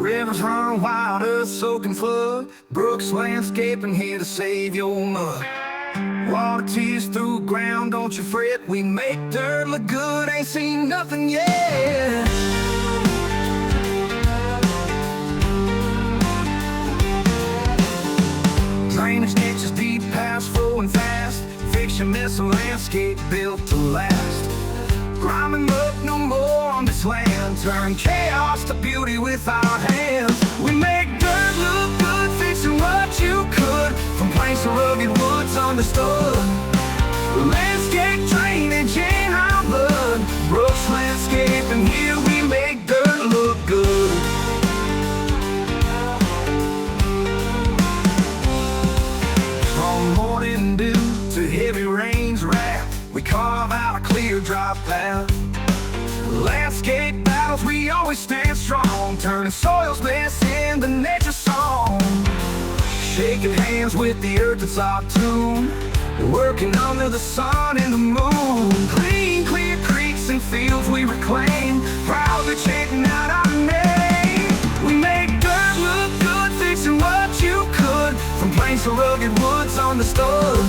Rivers run wild, earth soaking flood. Brooks Landscaping here to save your mud. Water tears through ground, don't you fret. We make dirt look good, ain't seen nothing yet. Drainage ditches deep, paths flowing fast. Fix your missile landscape built to last. Grinding up no more on this land. Turn chaos to beauty with our hands. We make dirt look good, fixing what you could. From planks to rugged woods understood. Landscape drainage in our blood. Brooks Landscaping, here we make dirt look good. From morning dew to heavy rain's wrath, we carve out a clear, dry path. Landscape battles, we always stand strong, turning soil's mess into nature's song. Shaking hands with the earth, it's our tune. We're working under the sun and the moon. Clean, clear creeks and fields we reclaim, proudly chanting out our name. We make dirt look good, fixing what you could. From plains to rugged woods understood.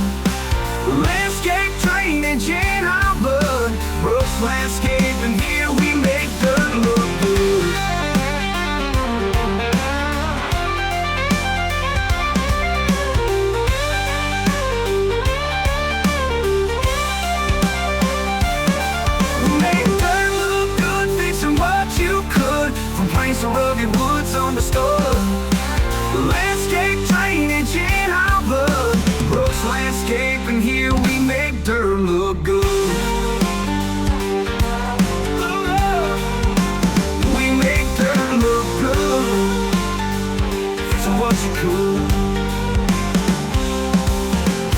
Landscape drainage in our blood. Brooks Landscaping, here we make dirt look good. We make dirt look good, fixing what you could. From plains to rugged woods understood. Landscape drainage in our blood. Brooks Landscaping, here we make dirt look good. We make dirt look good, fixing what you could.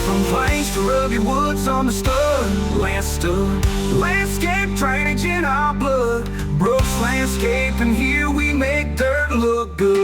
From plains to rugged woods understood. Landscape drainage in our blood. Brooks Landscaping, here we make dirt look good.